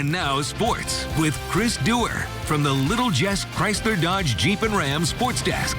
And now sports with Chris Duerr from the Little Jess Chrysler Dodge Jeep and Ram Sports Desk.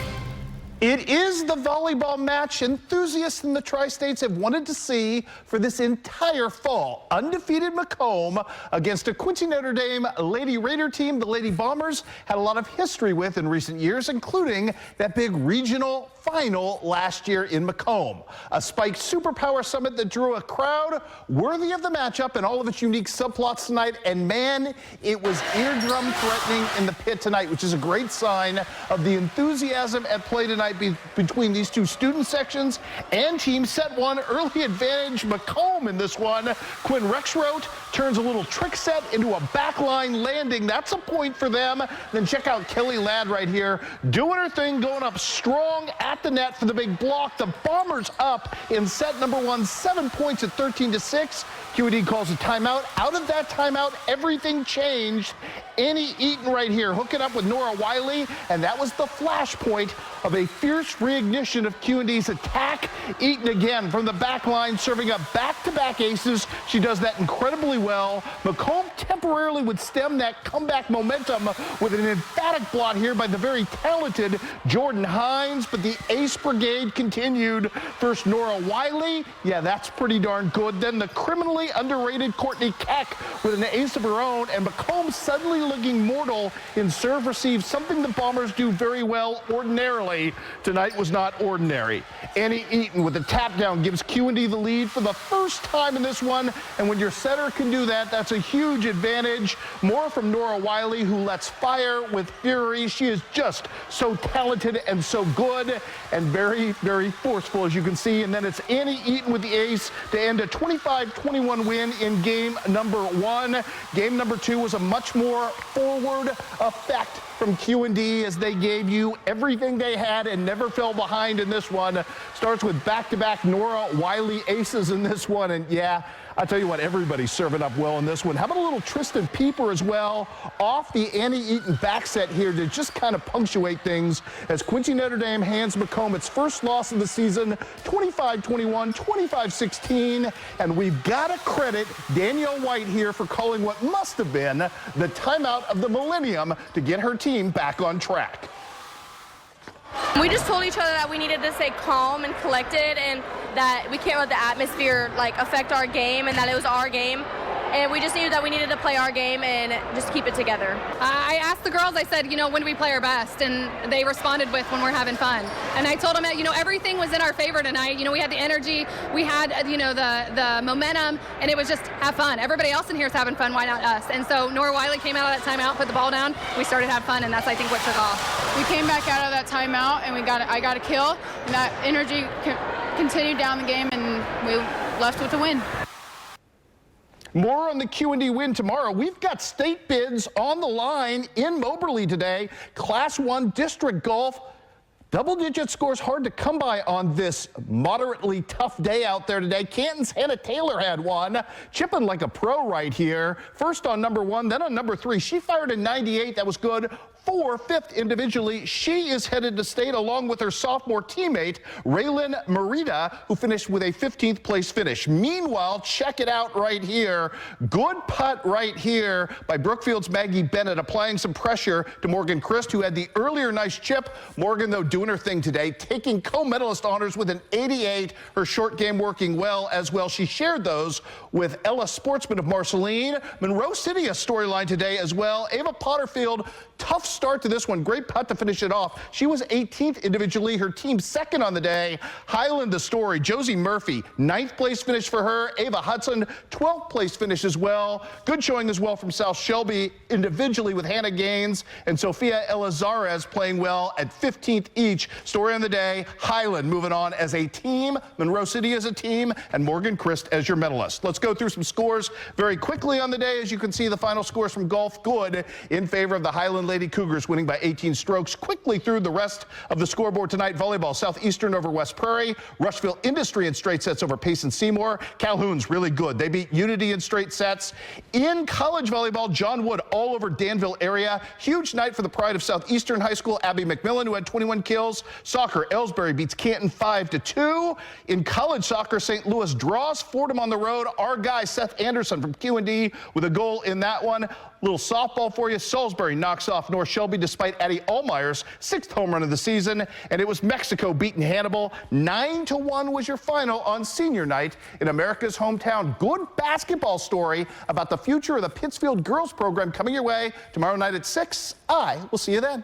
It is the volleyball match enthusiasts in the Tri-States have wanted to see for this entire fall. Undefeated Macomb against a Quincy Notre Dame Lady Raider team the Lady Bombers had a lot of history with in recent years, including that big regional final last year in Macomb. A spiked superpower summit that drew a crowd worthy of the matchup and all of its unique subplots tonight. And man, it was eardrum threatening in the pit tonight, which is a great sign of the enthusiasm at play tonight between these two student sections and teams. Set one early advantage Macomb in this one. Quinn Rexroth turns a little trick set into a backline landing. That's a point for them. Then check out Kelly Ladd right here doing her thing, going up strong at the net for the big block. The Bombers up in set number one, 7 points at 13-6. QED calls a timeout. Out of that timeout, everything changed. Annie Eaton right here hooking up with Nora Wiley, and that was the flashpoint of a fierce reignition of QED's attack. Eaton again from the back line, serving up back-to-back aces. She does that incredibly well. Macomb temporarily would stem that comeback momentum with an emphatic blot here by the very talented Jordan Hines, but the ace brigade continued. First Nora Wiley, yeah, that's pretty darn good. Then the criminally underrated Courtney Keck with an ace of her own, and Macomb suddenly looking mortal in serve receive, something the Bombers do very well ordinarily. Tonight was not ordinary. Annie Eaton with the tap down gives QED the lead for the first time in this one, and when your setter can do that, that's a huge advantage. More from Nora Wiley, who lets fire with fury. She is just so talented and so good and very, very forceful, as you can see. And then it's Annie Eaton with the ace to end a 25-21 win in game number one. Game number two was a much more forward effect from QED as they gave you everything they had and never fell behind in this one. Starts with back-to-back Nora Wiley aces in this one, and yeah, I tell you what, everybody's serving up well in this one. How about a little Tristan Pieper as well off the Annie Eaton back set here to just kind of punctuate things as Quincy Notre Dame hands Macomb its first loss of the season, 25-21, 25-16, and we've got to credit Danielle White here for calling what must have been the timeout of the millennium to get her team back on track. We just told each other that we needed to stay calm and collected, and that we can't let the atmosphere affect our game, and that it was our game. And we just knew that we needed to play our game and just keep it together. I asked the girls, I said, when do we play our best? And they responded with when we're having fun. And I told them that, everything was in our favor tonight. We had the energy, we had, the momentum, and it was just have fun. Everybody else in here is having fun, why not us? And so Nora Wiley came out of that timeout, put the ball down, we started to have fun, and that's, I think, what took off. We came back out of that timeout, and I got a kill, and that energy continued down the game, and we left with a win. More on the QED win tomorrow. We've got state bids on the line in Moberly today. Class 1 district golf. Double-digit scores hard to come by on this moderately tough day out there today. Canton's Hannah Taylor had one, chipping like a pro right here. First on number 1, then on number 3. She fired a 98. That was good. 4th individually. She is headed to state along with her sophomore teammate, Raylin Merida, who finished with a 15th place finish. Meanwhile, check it out right here. Good putt right here by Brookfield's Maggie Bennett, applying some pressure to Morgan Christ, who had the earlier nice chip. Morgan, though, doing her thing today, taking co-medalist honors with an 88. Her short game working well as well. She shared those with Ella Sportsman of Marceline. Monroe City, a storyline today as well. Ava Potterfield, tough start to this one. Great putt to finish it off. She was 18th individually, her team second on the day. Highland, the story. Josie Murphy, 9th place finish for her. Ava Hudson, 12th place finish as well. Good showing as well from South Shelby individually with Hannah Gaines and Sophia Elizarez playing well at 15th each. Story on the day, Highland moving on as a team, Monroe City as a team, and Morgan Christ as your medalist. Let's go through some scores very quickly on the day. As you can see, the final scores from golf good in favor of the Highland Lady Cougars, winning by 18 strokes. Quickly through the rest of the scoreboard tonight. Volleyball, Southeastern over West Prairie. Rushville Industry in straight sets over Payson Seymour. Calhoun's really good. They beat Unity in straight sets. In college volleyball, John Wood all over Danville area. Huge night for the pride of Southeastern High School. Abby McMillan, who had 21 kills. Hills. Soccer, Ellsbury beats Canton 5-2. In college soccer, St. Louis draws Fordham on the road. Our guy, Seth Anderson from Q&D with a goal in that one. Little softball for you. Salisbury knocks off North Shelby despite Eddie Allmeyer's 6th home run of the season. And it was Mexico beating Hannibal. 9-1 was your final on senior night in America's hometown. Good basketball story about the future of the Pittsfield girls program coming your way tomorrow night at 6. I will see you then.